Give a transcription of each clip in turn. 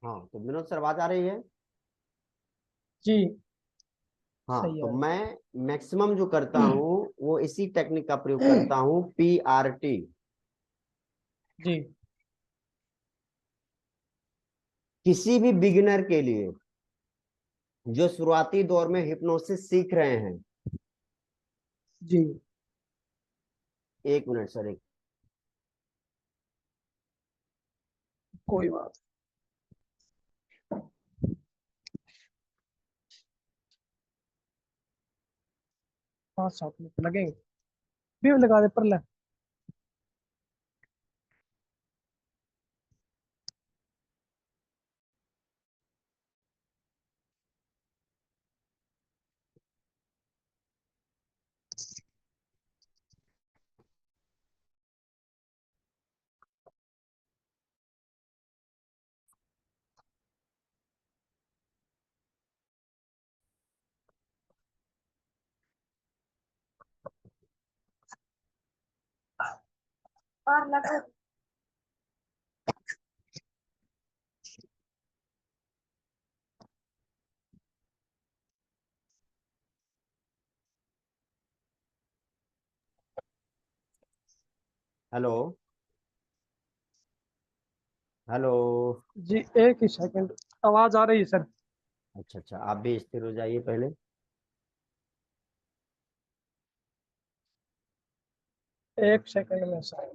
हाँ तो विनोद सर आवाज आ रही है? जी। हाँ सही तो है। मैं मैक्सिमम जो करता हूँ वो इसी टेक्निक का प्रयोग करता हूँ, PRT। जी किसी भी बिगिनर के लिए जो शुरुआती दौर में हिप्नोसिस सीख रहे हैं। जी। एक मिनट सर, एक। कोई बात। 5-7 मिनट लगेंगे। भी लगा दे पर ले। और लगा। हेलो। हेलो। जी, एक ही सेकंड। आवाज आ रही है सर। अच्छा अच्छा, आप भी स्थिर हो जाइए पहले। एक सेकंड में सर।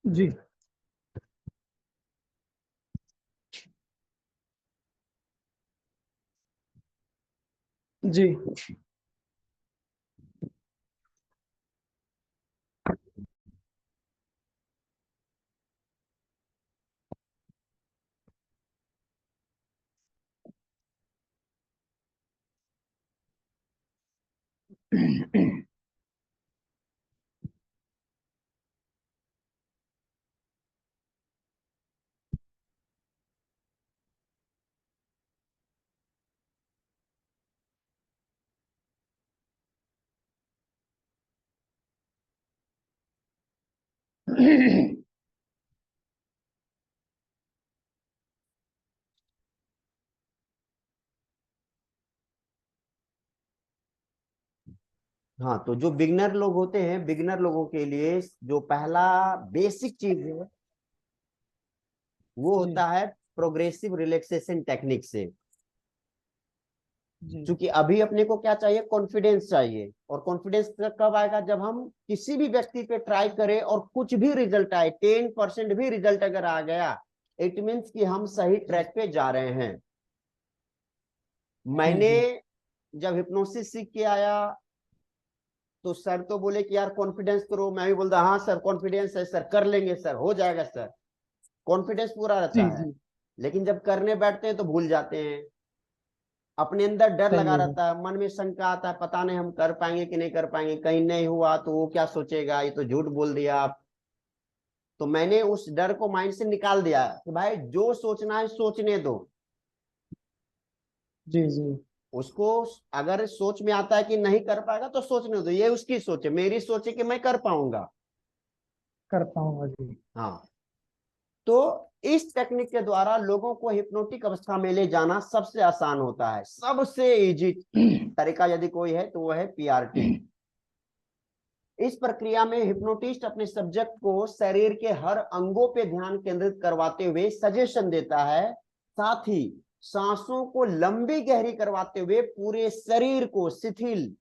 जी। जी। हाँ तो जो बिगनर लोग होते हैं, बिगनर लोगों के लिए जो पहला बेसिक चीज है वो जी। होता है प्रोग्रेसिव रिलैक्सेशन टेक्निक से। जी। क्योंकि अभी अपने को क्या चाहिए, कॉन्फिडेंस चाहिए। और कॉन्फिडेंस कब आएगा, जब हम किसी भी व्यक्ति पे ट्राई करें और कुछ भी रिजल्ट आए, 10% भी रिजल्ट अगर आ गया, इट मीन्स कि हम सही जी। ट्रैक पे जा रहे हैं। जी। मैंने जी। जब हिप्नोसिस सीख के आया तो सर तो बोले कि यार कॉन्फिडेंस करो, मैं भी बोलता हाँ सर कॉन्फिडेंस है सर, कर लेंगे सर, हो जाएगा सर, कॉन्फिडेंस पूरा रहता जी। है। जी। लेकिन जब करने बैठते हैं तो भूल जाते हैं। अपने अंदर डर सही लगा है सर। रहता है, मन में शंका आता है, पता नहीं हम कर पाएंगे कि नहीं कर पाएंगे, कहीं नहीं हुआ तो वो क्या सोचेगा, ये तो झूठ बोल दिया आप। तो मैंने उस डर को माइंड से निकाल दिया कि भाई जो सोचना है सोचने दो। जी। जी। उसको अगर सोच में आता है कि नहीं कर पाएगा तो सोचने दो, ये उसकी सोच है, मेरी सोच है कि मैं कर पाऊंगा। कर पाऊंगा जी। हाँ तो इस टेक्निक के द्वारा लोगों को हिप्नोटिक अवस्था में ले जाना सबसे आसान होता है, सबसे इजी तरीका यदि कोई है तो वो है PRT। इस प्रक्रिया में हिप्नोटिस्ट अपने सब्जेक्ट को शरीर के हर अंगों पे ध्यान केंद्रित करवाते हुए सजेशन देता है, साथ ही सांसों को लंबी गहरी करवाते हुए पूरे शरीर को शिथिल,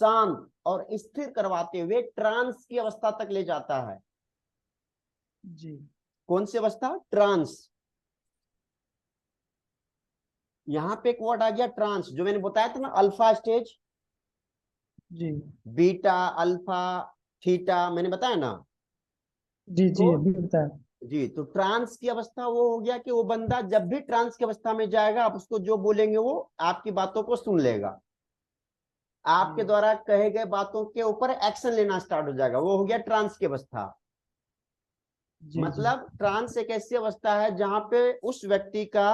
शांत और स्थिर करवाते हुए ट्रांस की अवस्था तक ले जाता है। जी। कौन सी अवस्था? ट्रांस। यहां पे एक वर्ड आ गया ट्रांस, जो मैंने बताया था ना, अल्फा स्टेज, जी। बीटा, अल्फा, थीटा, मैंने बताया ना। जी। तो जी अभी बताया। जी, तो ट्रांस की अवस्था वो हो गया कि वो बंदा जब भी ट्रांस की अवस्था में जाएगा, आप उसको जो बोलेंगे वो आपकी बातों को सुन लेगा, जी। आपके द्वारा कहे गए बातों के ऊपर एक्शन लेना स्टार्ट हो जाएगा, वो हो गया ट्रांस की अवस्था। जी। मतलब ट्रांस एक ऐसी अवस्था है जहां पे उस व्यक्ति का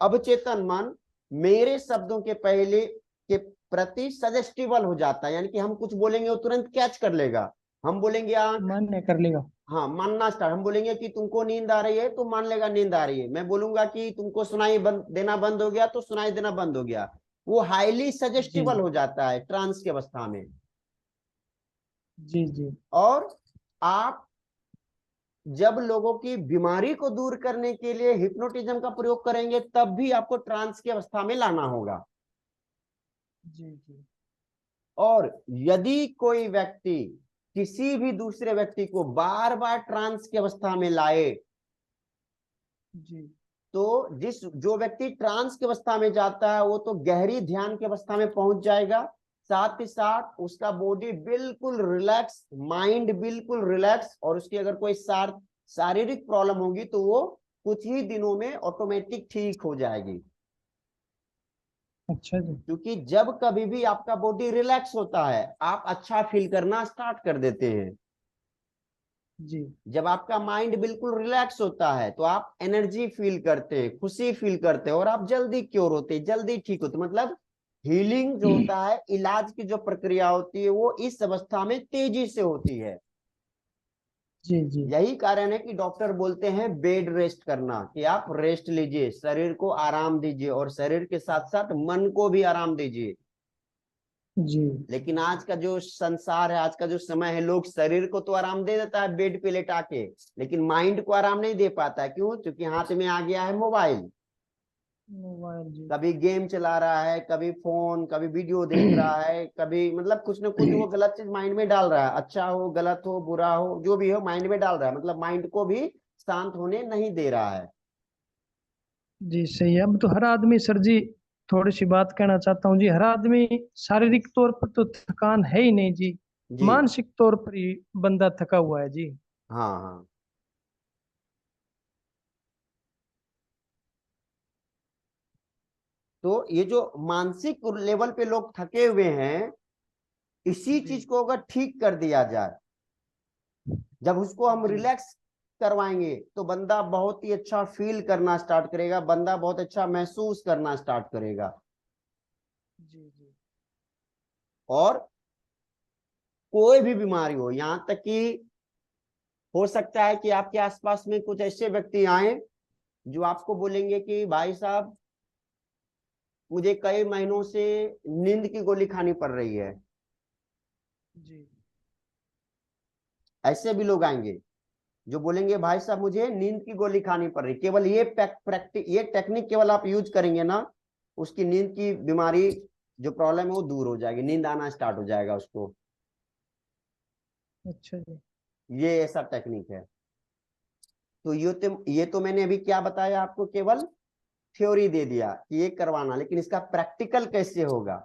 अवचेतन मन मेरे शब्दों के पहले के प्रति सजेस्टिबल हो जाता है, यानी कि हम कुछ बोलेंगे वो तुरंत कैच कर लेगा। हम बोलेंगे आंख, मान्य कर लेगा। हाँ मानना स्टार्ट, हम बोलेंगे कि तुमको नींद आ रही है तो मान लेगा नींद आ रही है। मैं बोलूंगा कि तुमको सुनाई देना बंद हो गया तो सुनाई देना बंद हो गया। वो हाईली जी सजेस्टिबल हो जाता है ट्रांस की अवस्था में। जी जी। और आप जब लोगों की बीमारी को दूर करने के लिए हिप्नोटिज्म का प्रयोग करेंगे तब भी आपको ट्रांस की अवस्था में लाना होगा। जी जी और यदि कोई व्यक्ति किसी भी दूसरे व्यक्ति को बार बार ट्रांस की अवस्था में लाए जी तो जो व्यक्ति ट्रांस की अवस्था में जाता है वो तो गहरी ध्यान की अवस्था में पहुंच जाएगा। साथ ही साथ उसका बॉडी बिल्कुल रिलैक्स, माइंड बिल्कुल रिलैक्स, और उसकी अगर कोई शारीरिक प्रॉब्लम होगी तो वो कुछ ही दिनों में ऑटोमेटिक ठीक हो जाएगी। अच्छा जी। क्योंकि जब कभी भी आपका बॉडी रिलैक्स होता है आप अच्छा फील करना स्टार्ट कर देते हैं। जी जब आपका माइंड बिल्कुल रिलैक्स होता है तो आप एनर्जी फील करते हैं, खुशी फील करते हैं, और आप जल्दी क्योर होते हैं, जल्दी ठीक होते हैं। मतलब हीलिंग जो होता है, इलाज की जो प्रक्रिया होती है वो इस अवस्था में तेजी से होती है। जी जी यही कारण है कि डॉक्टर बोलते हैं बेड रेस्ट करना, कि आप रेस्ट लीजिए, शरीर को आराम दीजिए और शरीर के साथ साथ मन को भी आराम दीजिए। जी लेकिन आज का जो संसार है, आज का जो समय है, लोग शरीर को तो आराम दे देता है बेड पे लेटा के, लेकिन माइंड को आराम नहीं दे पाता है। क्यों? क्योंकि हाथ में आ गया है मोबाइल। मोबाइल। जी कभी गेम चला रहा है, कभी फोन, कभी वीडियो देख रहा है, कभी मतलब कुछ ना कुछ वो गलत चीज माइंड में डाल रहा है। अच्छा हो, गलत हो, बुरा हो, जो भी हो माइंड में डाल रहा है। मतलब माइंड को भी शांत होने नहीं दे रहा है। जी सही है। अब तो हर आदमी सर जी, थोड़ी सी बात कहना चाहता हूँ जी। हर आदमी शारीरिक तौर पर तो थकान है ही नहीं जी, जी मानसिक तौर पर ही बंदा थका हुआ है जी। हाँ हाँ। तो ये जो मानसिक लेवल पे लोग थके हुए हैं, इसी जी चीज को अगर ठीक कर दिया जाए, जब उसको हम जी रिलैक्स करवाएंगे तो बंदा बहुत ही अच्छा फील करना स्टार्ट करेगा, बंदा बहुत अच्छा महसूस करना स्टार्ट करेगा। जी जी और कोई भी बीमारी हो, यहां तक कि हो सकता है कि आपके आसपास में कुछ ऐसे व्यक्ति आए जो आपको बोलेंगे कि भाई साहब मुझे कई महीनों से नींद की गोली खानी पड़ रही है। जी ऐसे भी लोग आएंगे जो बोलेंगे भाई साहब मुझे नींद की गोली खानी पड़ रही। केवल ये ये टेक्निक केवल आप यूज करेंगे ना, उसकी नींद की बीमारी जो प्रॉब्लम है वो दूर हो जाएगी, नींद आना स्टार्ट हो जाएगा उसको। अच्छा जी। ये ऐसा टेक्निक है। तो ये तो मैंने अभी क्या बताया आपको, केवल थ्योरी दे दिया कि ये करवाना, लेकिन इसका प्रैक्टिकल कैसे होगा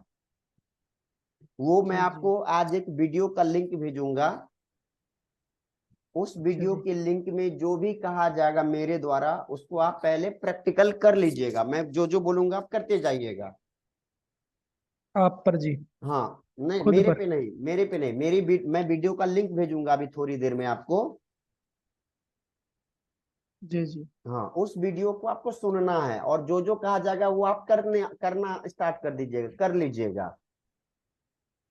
वो मैं जी जी। आपको आज एक वीडियो का लिंक भेजूंगा। उस अच्छा वीडियो जी। के लिंक में जो भी कहा जाएगा मेरे द्वारा उसको आप पहले प्रैक्टिकल कर लीजिएगा। मैं जो जो बोलूंगा आप करते जाइएगा। आप पर जी। हाँ, नहीं खुद मेरे पर। पे नहीं, मेरे पे नहीं, मैं वीडियो का लिंक भेजूंगा अभी थोड़ी देर में आपको। जी जी हाँ, उस वीडियो को आपको सुनना है और जो जो कहा जाएगा वो आप करना स्टार्ट कर दीजिएगा, कर लीजिएगा।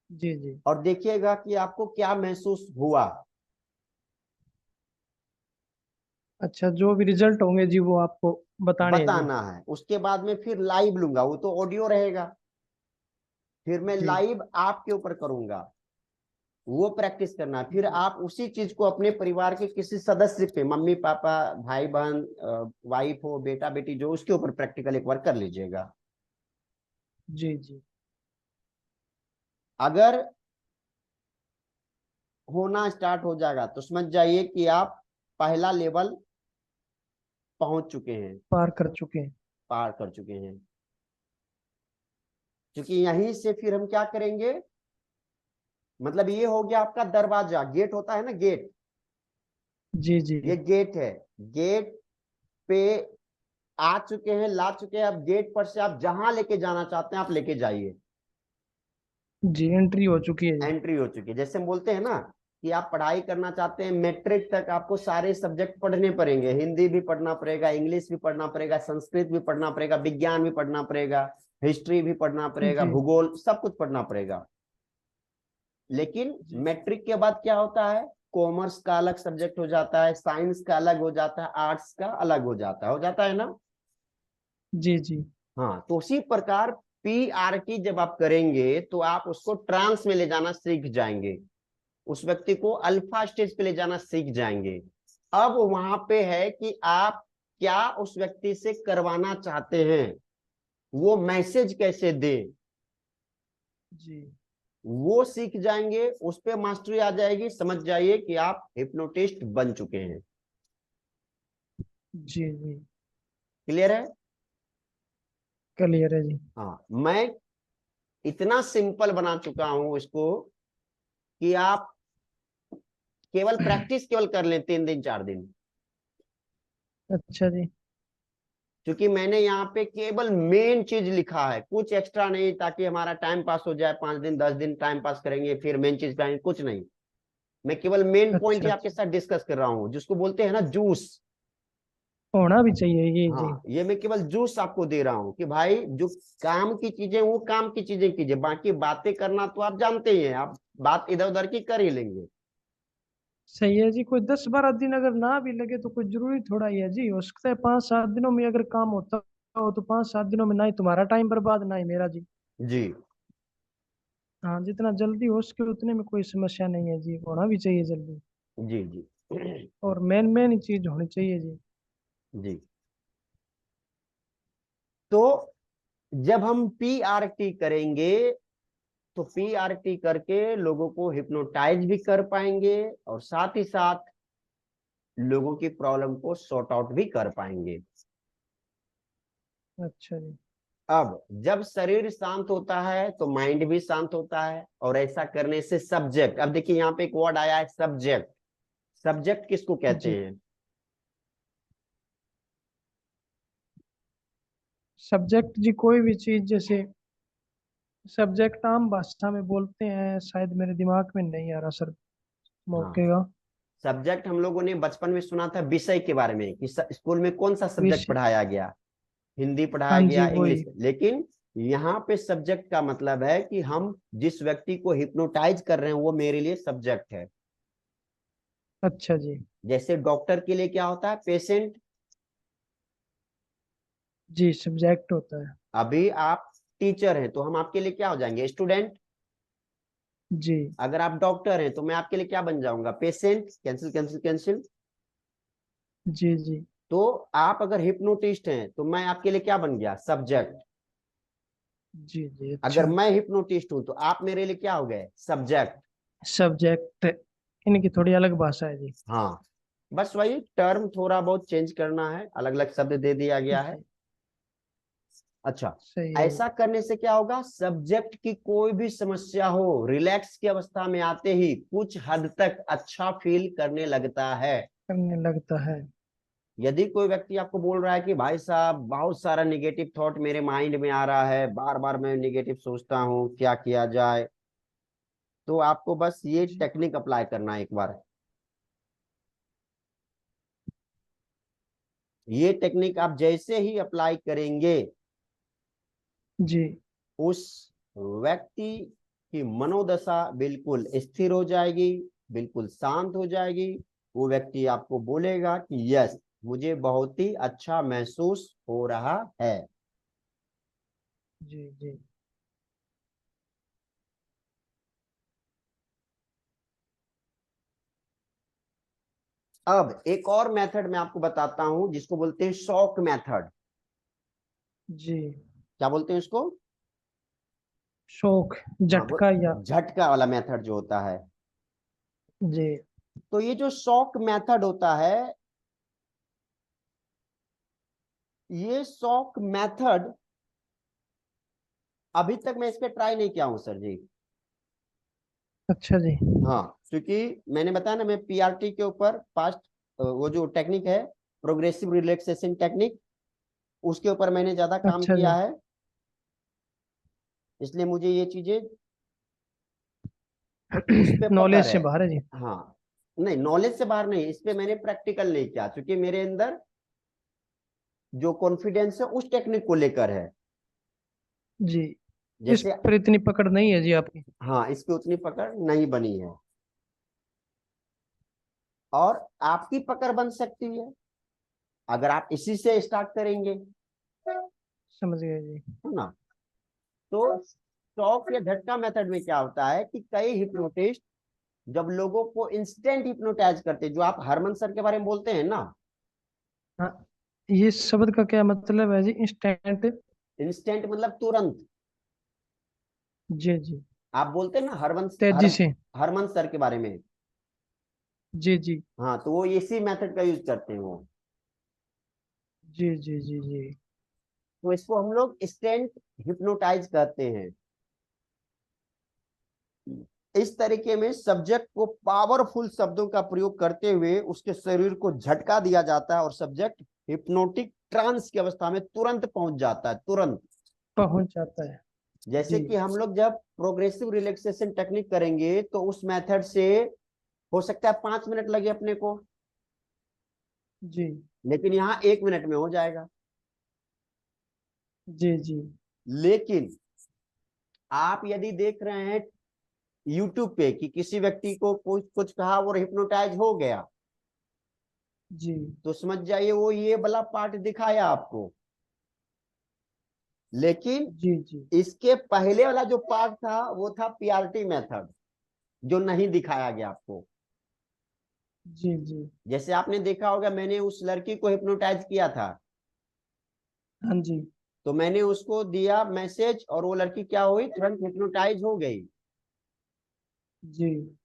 जी जी। और देखिएगा कि आपको क्या महसूस हुआ। अच्छा, जो भी रिजल्ट होंगे जी वो आपको बताने हैं जी। बताना है। उसके बाद में फिर लाइव लूंगा, वो तो ऑडियो रहेगा, फिर मैं जी लाइव आपके ऊपर करूंगा। वो प्रैक्टिस करना है। फिर जी आप उसी चीज को अपने परिवार के किसी सदस्य पे, मम्मी पापा, भाई बहन, वाइफ हो, बेटा बेटी, जो उसके ऊपर प्रैक्टिकल एक बार कर लीजिएगा। जी जी। अगर होना स्टार्ट हो जाएगा तो समझ जाइए कि आप पहला लेवल पहुंच चुके हैं, पार कर चुके हैं। पार कर चुके हैं। क्योंकि यहीं से फिर हम क्या करेंगे, मतलब ये हो गया आपका दरवाजा, गेट होता है ना, गेट। जी जी ये गेट है। गेट पे आ चुके हैं, ला चुके हैं। अब गेट पर से आप जहां लेके जाना चाहते हैं आप लेके जाइए। जी। एंट्री हो चुकी है जी। एंट्री हो चुकी है। जैसे हम बोलते हैं ना कि आप पढ़ाई करना चाहते हैं मैट्रिक तक, आपको सारे सब्जेक्ट पढ़ने पड़ेंगे। हिंदी भी पढ़ना पड़ेगा, इंग्लिश भी पढ़ना पड़ेगा, संस्कृत भी पढ़ना पड़ेगा, विज्ञान भी पढ़ना पड़ेगा, हिस्ट्री भी पढ़ना पड़ेगा, जी भूगोल, सब कुछ पढ़ना पड़ेगा। लेकिन जी मैट्रिक के बाद क्या होता है, कॉमर्स का अलग सब्जेक्ट हो जाता है, साइंस का अलग हो जाता है, आर्ट्स का अलग हो जाता है ना। जी जी। हाँ, तो उसी प्रकार पीआरटी जब आप करेंगे तो आप उसको ट्रांस में ले जाना सीख जाएंगे, उस व्यक्ति को अल्फा स्टेज पे ले जाना सीख जाएंगे। अब वहां पे है कि आप क्या उस व्यक्ति से करवाना चाहते हैं, वो मैसेज कैसे दे, जी वो सीख जाएंगे, उस पे मास्टरी आ जाएगी। समझ जाइए कि आप हिप्नोटिस्ट बन चुके हैं। जी जी। क्लियर है। क्लियर है जी। हाँ, मैं इतना सिंपल बना चुका हूं इसको कि आप केवल प्रैक्टिस केवल कर लें 3 दिन 4 दिन। अच्छा जी। क्योंकि मैंने यहाँ पे केवल मेन चीज लिखा है, कुछ एक्स्ट्रा नहीं, ताकि हमारा टाइम पास हो जाए, 5 दिन 10 दिन टाइम पास करेंगे फिर मेन चीज पे आएंगे, कुछ नहीं। मैं केवल मेन पॉइंट अच्छा ही आपके अच्छा। साथ डिस्कस कर रहा हूँ, जिसको बोलते हैं ना जूस। होना भी चाहिए ये जी। हाँ, ये मैं केवल जूस आपको दे रहा हूँ कि भाई जो काम की चीजें वो काम की चीजें कीजिए, बाकी बातें करना तो आप जानते ही हैं, आप बात इधर उधर की कर ही लेंगे। सही है जी। कोई 10-12 दिन अगर ना भी लगे तो कोई जरूरी थोड़ा ही है जी। हो सकता है 5-7 दिनों में अगर काम होता हो तो 5-7 दिनों में ना ही तुम्हारा टाइम बर्बाद ना ही मेरा जी। जी हाँ, जितना जल्दी हो सके उतने में कोई समस्या नहीं है जी। होना भी चाहिए जल्दी। जी जी और मेन मेन ही चीज होनी चाहिए जी। जी। तो जब हम पीआरटी करेंगे तो पीआरटी करके लोगों को हिप्नोटाइज भी कर पाएंगे, और साथ ही साथ लोगों की प्रॉब्लम को सॉर्ट आउट भी कर पाएंगे। अच्छा जी। अब जब शरीर शांत होता है तो माइंड भी शांत होता है, और ऐसा करने से सब्जेक्ट, अब देखिए यहाँ पे एक वर्ड आया है सब्जेक्ट। सब्जेक्ट किसको कहते जी। हैं। सब्जेक्ट जी कोई भी चीज जैसे सब्जेक्ट आम भाषा में बोलते हैं, शायद मेरे दिमाग में नहीं आ रहा सर हाँ, मौके का। सब्जेक्ट हम लोगों ने बचपन में सुना था विषय के बारे में कि स्कूल में कौन सा सब्जेक्ट विषय। पढ़ाया गया, हिंदी हाँ पढ़ाया जी गया, वही। इंग्लिश। लेकिन यहाँ पे सब्जेक्ट का मतलब है कि हम जिस व्यक्ति को हिप्नोटाइज कर रहे हैं वो मेरे लिए सब्जेक्ट है। अच्छा जी। जैसे डॉक्टर के लिए क्या होता है, पेशेंट। जी सब्जेक्ट होता है। अभी आप टीचर हैं तो हम आपके लिए क्या हो जाएंगे, स्टूडेंट। जी अगर आप डॉक्टर हैं तो मैं आपके लिए क्या बन जाऊंगा, पेशेंट। Cancel cancel cancel. जी जी तो आप अगर हिप्नोटिस्ट हैं तो मैं आपके लिए क्या बन गया, सब्जेक्ट। जी जी। अगर अच्छा। मैं हिप्नोटिस्ट हूं तो आप मेरे लिए क्या हो गए, सब्जेक्ट। सब्जेक्ट। इनकी थोड़ी अलग भाषा है जी। हाँ, बस वही टर्म थोड़ा बहुत चेंज करना है, अलग अलग शब्द दे दिया गया है। जी अच्छा, सही है जी। ऐसा करने से क्या होगा, सब्जेक्ट की कोई भी समस्या हो, रिलैक्स की अवस्था में आते ही कुछ हद तक अच्छा फील करने लगता है। करने लगता है। यदि कोई व्यक्ति आपको बोल रहा है कि भाई साहब बहुत सारा निगेटिव थॉट मेरे माइंड में आ रहा है, बार बार मैं निगेटिव सोचता हूँ, क्या किया जाए, तो आपको बस ये जी टेक्निक अप्लाई करना है एक बार। ये टेक्निक आप जैसे ही अप्लाई करेंगे, जी उस व्यक्ति की मनोदशा बिल्कुल स्थिर हो जाएगी, बिल्कुल शांत हो जाएगी। वो व्यक्ति आपको बोलेगा कि यस, मुझे बहुत ही अच्छा महसूस हो रहा है। जी जी। अब एक और मेथड मैं आपको बताता हूं जिसको बोलते हैं शॉक मेथड। जी। क्या बोलते हैं उसको। शौक। हाँ, वो झटका या। झटका वाला मेथड जो होता है। जी। तो ये जो शॉक मेथड होता है, ये शॉक मेथड अभी तक मैं इस पे ट्राई नहीं किया हूं सर जी। अच्छा जी। हाँ, क्योंकि मैंने बताया ना, मैं पीआरटी के ऊपर पास्ट वो जो टेक्निक है, प्रोग्रेसिव रिलैक्सेशन टेक्निक, उसके ऊपर मैंने ज्यादा काम अच्छा किया जी। है, इसलिए मुझे ये चीजें उस पे पकड़ नॉलेज से है। बाहर है जी। हाँ, नहीं नॉलेज से बाहर नहीं, इस पे मैंने प्रैक्टिकल नहीं किया क्योंकि मेरे अंदर जो कॉन्फिडेंस है उस टेक्निक को लेकर है। जी। इस जैसे, पर इतनी पकड़ नहीं है जी आपकी। हाँ इस पे उतनी पकड़ नहीं बनी है, और आपकी पकड़ बन सकती है अगर आप इसी से स्टार्ट करेंगे, समझ गए जी। है ना। तो शॉक या झटका मेथड में क्या होता है कि कई हिप्नोटिस्ट जब लोगों को इंस्टेंट हिप्नोटाइज करते हैं, जो आप हरमन सर के बारे में बोलते हैं ना, हाँ, ये शब्द का क्या मतलब है जी, इंस्टेंट? इंस्टेंट मतलब तुरंत। जी जी। आप बोलते हैं ना तेजी से। हरमन सर के बारे में। जी जी। हाँ, तो वो इसी मेथड का यूज करते हैं वो। जी जी जी जी। तो इसको हम लोग इंस्टेंट हिप्नोटाइज कहते हैं। इस तरीके में सब्जेक्ट को पावरफुल शब्दों का प्रयोग करते हुए उसके शरीर को झटका दिया जाता है और सब्जेक्ट हिप्नोटिक ट्रांस की अवस्था में तुरंत पहुंच जाता है, तुरंत। पहुंच जाता है। जैसे जी कि हम लोग जब प्रोग्रेसिव रिलैक्सेशन टेक्निक करेंगे तो उस मेथड से हो सकता है 5 मिनट लगे अपने को, जी लेकिन यहाँ 1 मिनट में हो जाएगा। जी जी लेकिन आप यदि देख रहे हैं यूट्यूब पे कि किसी व्यक्ति को कुछ कुछ कहा और हिप्नोटाइज हो गया, जी तो समझ जाइए वो ये वाला पार्ट दिखाया आपको, लेकिन जी जी इसके पहले वाला जो पार्ट था वो था पीआरटी मेथड, जो नहीं दिखाया गया आपको। जी जी। जैसे आपने देखा होगा मैंने उस लड़की को हिप्नोटाइज किया था, हाँ जी। तो मैंने उसको दिया मैसेज और वो लड़की क्या हुई, तुरंत हिप्नोटाइज हो गई। जी।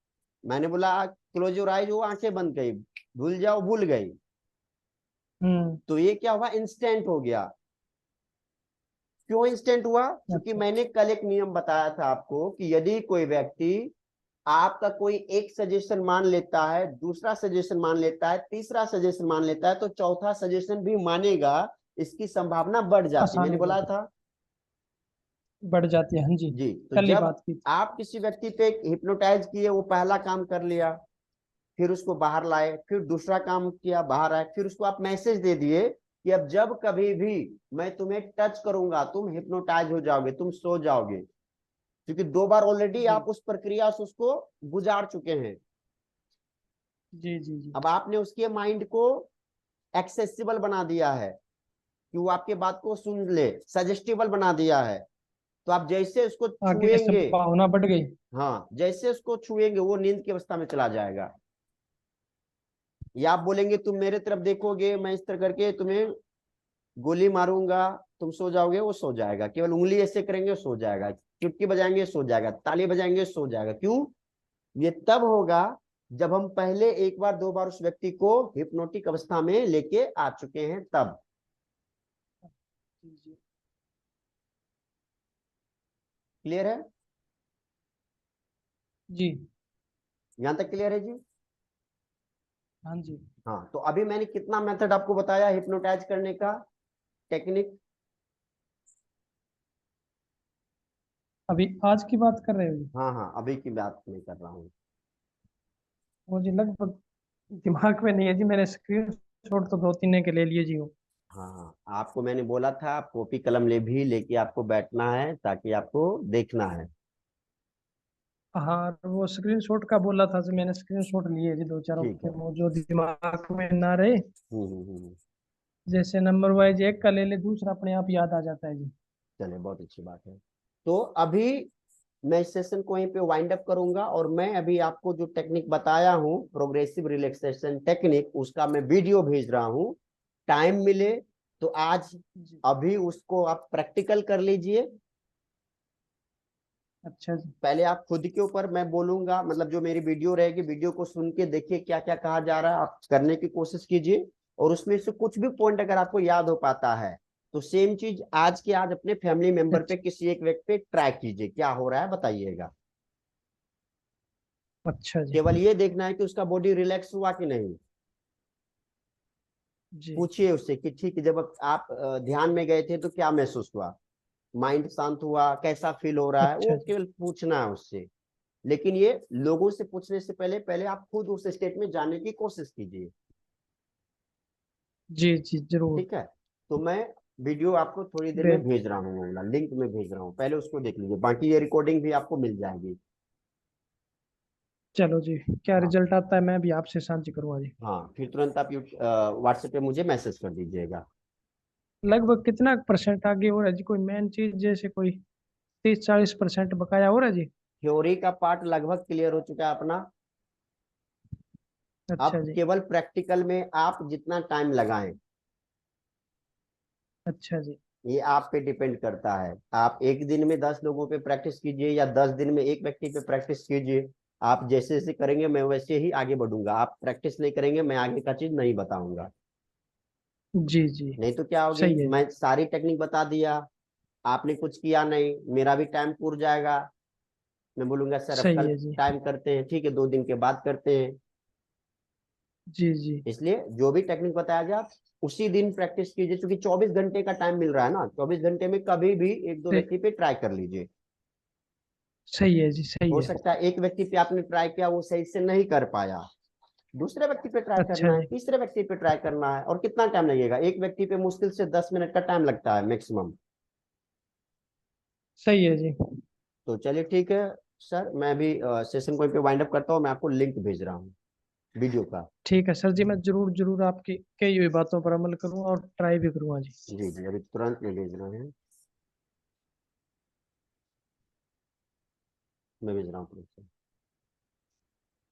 मैंने बोला क्लोज योर आइज, वो आंखें बंद गई, भूल जाओ, भूल गई। हम्म। तो ये क्या हुआ, इंस्टेंट हो गया। क्यों इंस्टेंट हुआ, क्योंकि अच्छा। मैंने कल एक नियम बताया था आपको कि यदि कोई व्यक्ति आपका कोई एक सजेशन मान लेता है, दूसरा सजेशन मान लेता है, तीसरा सजेशन मान लेता है, तो चौथा सजेशन भी मानेगा, इसकी संभावना बढ़ जाती, आसान मैंने हो बोला जाता था। है, बढ़ जाती है। हाँ जी। जी, तो कल ही जब बात की थी। आप किसी व्यक्ति पे हिप्नोटाइज किए, वो पहला काम कर लिया, फिर उसको बाहर लाए, फिर दूसरा काम किया, बाहर आए, फिर उसको आप मैसेज दे दिए कि अब जब कभी भी मैं तुम्हें टच करूंगा तुम हिप्नोटाइज हो जाओगे, तुम सो जाओगे, क्योंकि 2 बार ऑलरेडी जी आप उस प्रक्रिया से उसको गुजार चुके हैं। जी जी जी। अब आपने उसके माइंड को एक्सेसिबल बना दिया है कि वो आपके बात को सुन ले, सजेस्टिबल बना दिया है। तो आप जैसे उसको आगे छुएंगे, संभावना बढ़ गई। हाँ जैसे उसको छुएंगे वो नींद की अवस्था में चला जाएगा। या आप बोलेंगे तुम मेरे तरफ देखोगे, मैं इस तरह करके तुम्हें गोली मारूंगा, तुम सो जाओगे, वो सो जाएगा। केवल उंगली ऐसे करेंगे सो जाएगा, चुटकी बजाएंगे सो जाएगा, ताली बजाएंगे सो जाएगा। क्यों, ये तब होगा जब हम पहले 1 बार 2 बार उस व्यक्ति को हिप्नोटिक अवस्था में लेके आ चुके हैं तब। जी जी। क्लियर है, जी। यहां तक क्लियर है जी। हाँ जी। हाँ, तो अभी मैंने कितना मेथड आपको बताया हिप्नोटाइज करने का, टेक्निक। अभी आज की बात कर रहे हो जी? हाँ हाँ, अभी की बात नहीं कर रहा हूँ। मुझे लगभग दिमाग में नहीं है जी, मैंने स्क्रीन शॉट तो दो तीन के ले लिए जी वो। हाँ हाँ, आपको मैंने बोला था आप कॉपी कलम ले भी लेके आपको बैठना है ताकि आपको देखना है। हाँ, वो स्क्रीन शॉट का बोला था जी, मैंने स्क्रीन शॉट लिए जी दो चारों ठीक के, है। वो जो दिमाग में ना रहे। हम्म। जैसे नंबर वाइज एक का ले ले, दूसरा अपने आप याद आ जाता है जी। चलिए, बहुत अच्छी बात है। तो अभी मैं इस सेशन को यहीं पे वाइंड अप करूंगा, और मैं अभी आपको जो टेक्निक बताया हूँ प्रोग्रेसिव रिलैक्सेशन टेक्निक, उसका मैं वीडियो भेज रहा हूँ। टाइम मिले तो आज जी। अभी उसको आप प्रैक्टिकल कर लीजिए। अच्छा जी। पहले आप खुद के ऊपर, मैं बोलूंगा मतलब जो मेरी वीडियो रहेगी, वीडियो को सुन के देखिए क्या क्या कहा जा रहा है, आप करने की कोशिश कीजिए। और उसमें से कुछ भी पॉइंट अगर आपको याद हो पाता है तो सेम चीज आज के आज अपने फैमिली मेंबर पे अच्छा। किसी एक व्यक्ति पे ट्राई कीजिए, क्या हो रहा है बताइएगा। अच्छा जी। केवल ये देखना है कि उसका बॉडी रिलैक्स हुआ कि नहीं। जी। पूछिए उससे कि ठीक है, जब आप ध्यान में गए थे तो क्या महसूस हुआ, माइंड शांत हुआ, कैसा फील हो रहा है, वो अच्छा जी। केवल पूछना है उससे। लेकिन ये लोगों से पूछने से पहले पहले आप खुद उस स्टेट में जाने की कोशिश कीजिए। जी जी जरूर। ठीक है, तो मैं वीडियो आपको थोड़ी देर में बे भेज रहा हूँ, लिंक में भेज रहा हूँ, पहले उसको देख लीजिए, बाकी ये रिकॉर्डिंग भी आपको मिल जाएगी। चलो जी, क्या हाँ रिजल्ट आता है मैं भी आपसे साझी करूंगा जी। हाँ, फिर तुरंत आप व्हाट्सएप पे मुझे मैसेज कर दीजिएगा। लगभग कितना परसेंट आगे हो रहा है जी? कोई मेन चीज जैसे कोई 30-40% बकाया हो रहा है जी? थ्योरी का पार्ट लगभग क्लियर हो चुका है अपना। अच्छा अब जी। केवल प्रैक्टिकल में आप जितना टाइम लगाएं, अच्छा जी। ये आप पे डिपेंड करता है। आप एक दिन में 10 लोगों पे प्रैक्टिस कीजिए या 10 दिन में एक व्यक्ति पे प्रैक्टिस कीजिए। आप जैसे जैसे करेंगे मैं वैसे ही आगे बढ़ूंगा। आप प्रैक्टिस नहीं करेंगे मैं आगे का चीज नहीं बताऊंगा। जी जी। नहीं तो क्या होगी, सही है जी। मैं सारी टेक्निक बता दिया, आपने कुछ किया नहीं, मेरा भी टाइम पूर जाएगा। मैं बोलूंगा सर अब सही कल है जी। टाइम करते हैं, ठीक है 2 दिन के बाद करते हैं। जी जी। इसलिए जो भी टेक्निक बताया गया उसी दिन प्रैक्टिस कीजिए, क्योंकि 24 घंटे का टाइम मिल रहा है ना, 24 घंटे में कभी भी एक दो सही व्यक्ति पे ट्राई कर लीजिए। सही है जी। सही हो है। सकता है एक व्यक्ति पे आपने ट्राई किया वो सही से नहीं कर पाया, दूसरे व्यक्ति पे ट्राई अच्छा करना है, जी। तीसरे व्यक्ति पे ट्राई करना है। और कितना टाइम लगेगा, एक व्यक्ति पे मुश्किल से 10 मिनट का टाइम लगता है मैक्सिमम। सही है जी। तो चलिए ठीक है सर, मैं भी सेशन को पे वाइंड अप करता हूँ, मैं आपको लिंक भेज रहा हूँ वीडियो का। ठीक है सर जी, मैं जरूर जरूर आपकी कही हुई बातों पर अमल करूंगा और ट्राई भी करूंगा जी। जी जी, अभी तुरंत में भेज रहे हैं, मैं भेज रहा हूँ तुरंत से।